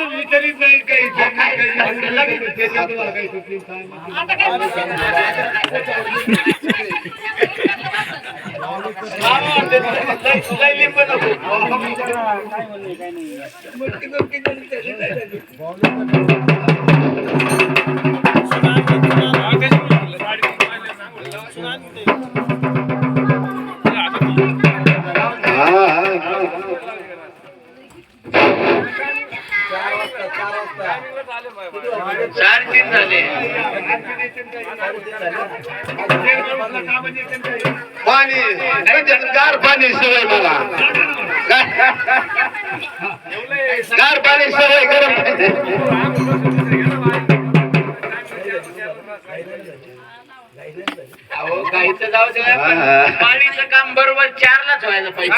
विचारित नाही काही पाणी गार पाणी सवय मला गार पाणी सवय गरम काहीच जाऊ दे पाणीचं काम बरोबर 4लाच व्हायला पाहिजे.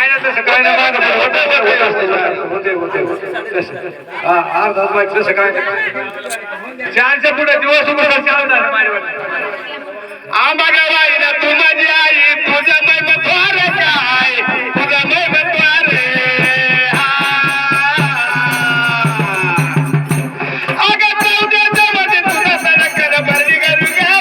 चारच्या पुढे दिवस आम्हाला वाईला तू माझी आई तुझं मैम थोर आहे तुझं मैम थोर अगं तुझ्या मध्ये तुझं सरकार भरली करू घ्या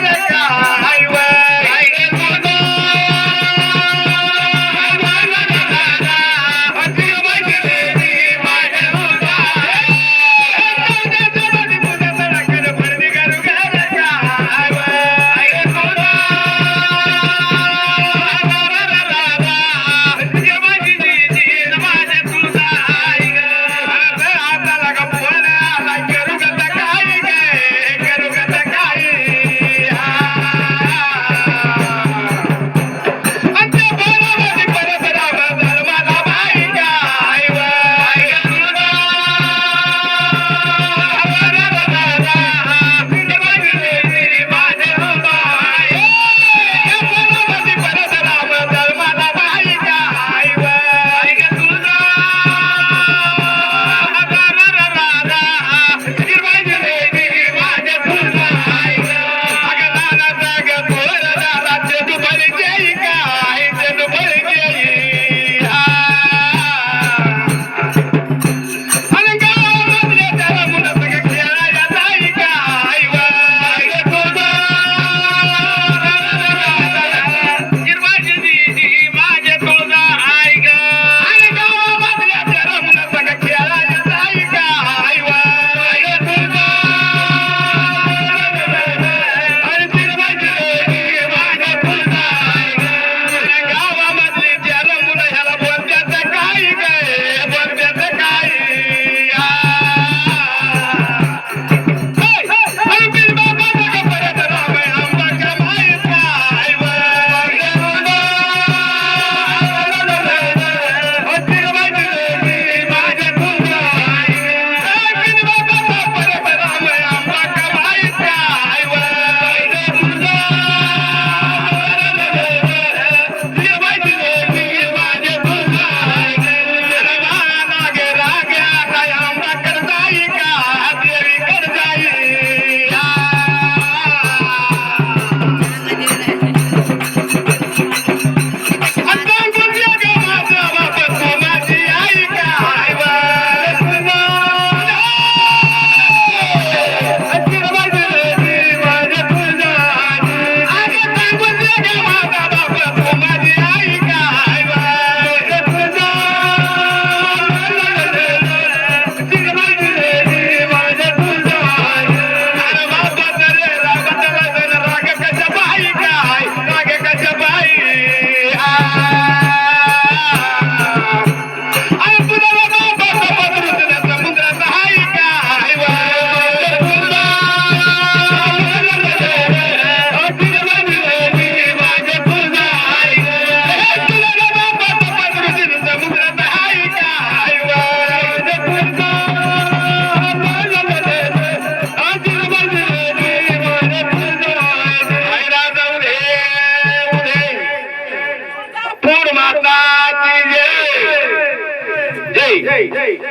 काय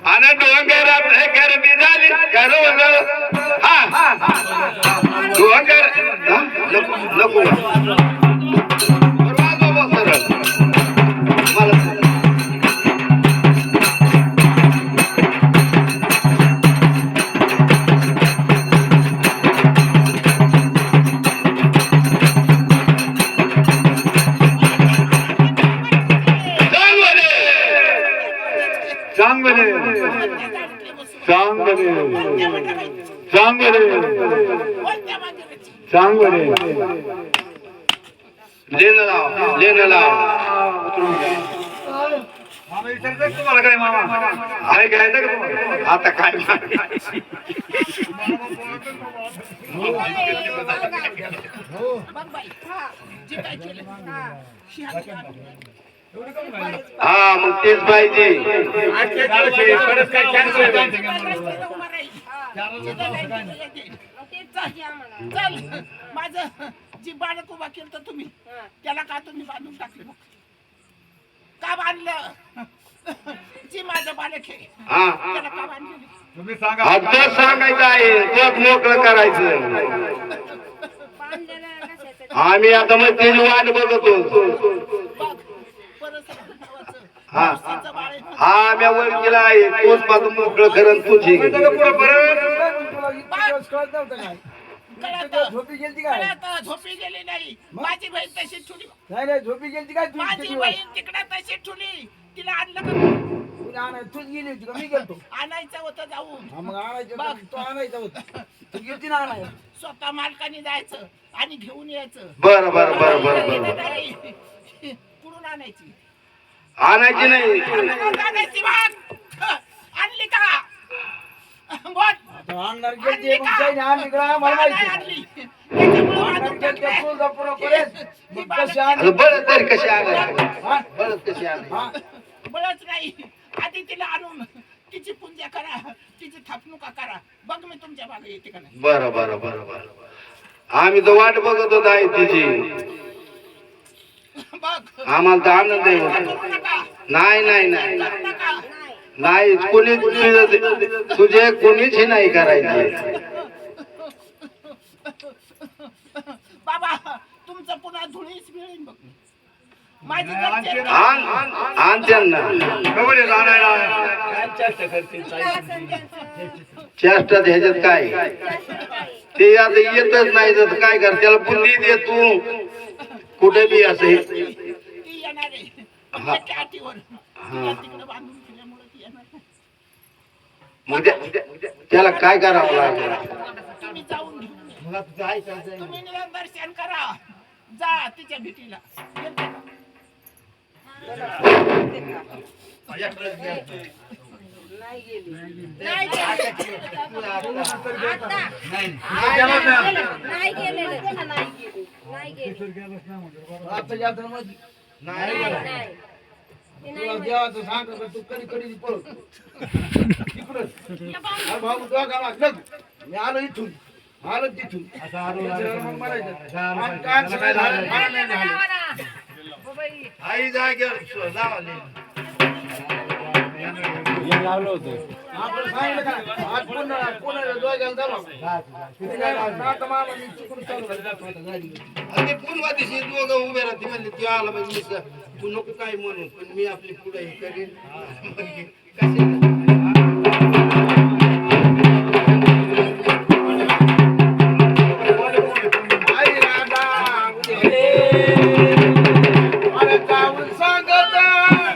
आणि डोंगरात गर्दी झाली करू हा चांगले कोणत्या मंदिराची? चांगले लेणं लाव मामा विचारतात तुम्हाला काय मामा काय घ्यायचं का तुम्हाला आता काय मागायचं? बघ बाई, जे काय केलं, शिहाजी हा मग तेच पाहिजे. आजच्या दिवशी परत काय chance नाही. रस्त्याला उभा राहील. चल, माझं जी बाळक उभा केलं तर तुम्ही त्याला का तुम्ही बांधून टाकले मग? का बांधलं? जी माझं बालक आहे हा त्याला का बांधलं? तुम्ही सांगा हा तोच सांगायचं आहे, तोच मोकळं करायचं. आम्ही आता मग त्याची वाट बघतो. बघ, परत नावाचं हा मावशीचं बाळ आहे. हा मी ओळखीला आहे, तोच माझं मोकळं करण तुझी. पुढं परत कळतं, झोपी गेलती काय कळतं, झोपी गेली नाही. माझी बहीण तशी ठुली, नाही नाही झोपी गेलती काय तू माझी किती बहीण तिकडे तशी ठुली. तिला आणलं का? तुला आणायचं तूच गेली होती का मी गेलतो आणायचं होतं जाऊन. हा, मग आणायचं बघ. होतं, तो आणायचा होता तू गेलती ना आणायला स्वतः मालकाने जायचं आणि घेऊन यायचं. बरं बरं बरं बरं बरं. कुठून आणायची? आणायची नाही. कुठून आणायची बघ? आणली का? बोल. तो आणणार गेलती मग काही नाही आणली का मला नाही माहिती आणली. त्याच्यामुळं आणणार आणून गेलती टाकलंय. तुळजापूर परत मग कशी आता आणली बळत तरी कशी आणायची? हा? बळत कशी आणायची? हा? बळच नाही. आधी तिला आणून तिची पूजा करा, तिची थापणुका करा. बघ मी तुमच्या मागे येते का नाही. बरं बरं बरं बरं. आम्ही तर वाट बघत होत आहे तिची. बघ, आम्हाला तर आनंद आहे होता. करू नका, नाही नाही नाही करू नका. नाही कोणी तुझे कोणीच हे नाही करायचे. बाबा तुमचं पुन्हा धुळीच मिळेल बघ. माझी घरचे आण आण त्यांना. खबर आहे आणायला काय चर्चा करतील चेष्टात ह्याच्यात काय ते आता येतच नाही तर काय कर, त्याला बुद्धी दे तू. कुठे बी असे ती येणार आहे आमच्या अटीवर. तिला तिकडे बांधून ठेवल्यामुळे ती येणार नाही. मग त्याला काय करावं लागेल? तुम्ही जाऊन घेऊन या. तुम्ही निदान दर्शन करा. जा तिच्या भेटीला. येते का? नाही गेले नाही गेले आता यात्रा मध्ये नाही तुला देवाचं सांग तू कधी कधी पळत तिकडं भाऊ तुला गावा लग मी आलो इथून आलो तिथून मग म्हणायचं आम काय सगळं झालं, मला नाही झालं. आई जागेवर लावले. आपण सांगितलं का आज पुन्हा दोघांना झाला किती काय आता मला मी चुकून चालू झालं गाडी ते पुन्हा दिवशी दोघं उभे राहते म्हणले ती आला म्हणजे तू नको काय म्हणू पण मी आपली पुढे हे करेन. कसे आई राधा मला जाऊन सांगत जायला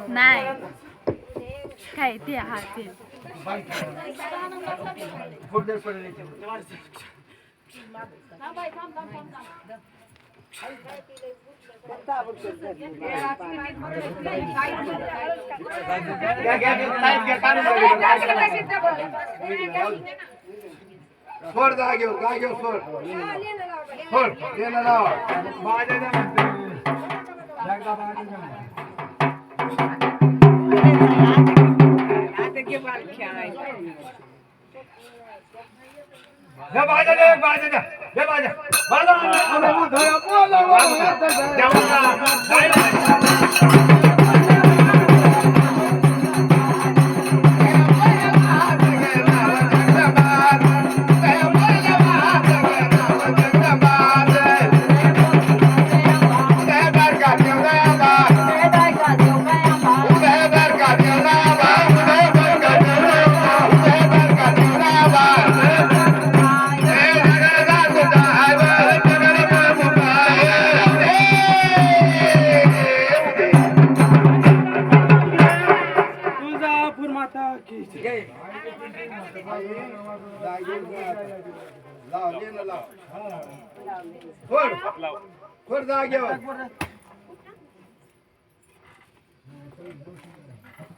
नाही काय ते हा ते सोड जागेवर सोड सोड त्याला लावा तुळजापूर माता की जय. लाव ये ना लाव सोड जागेवर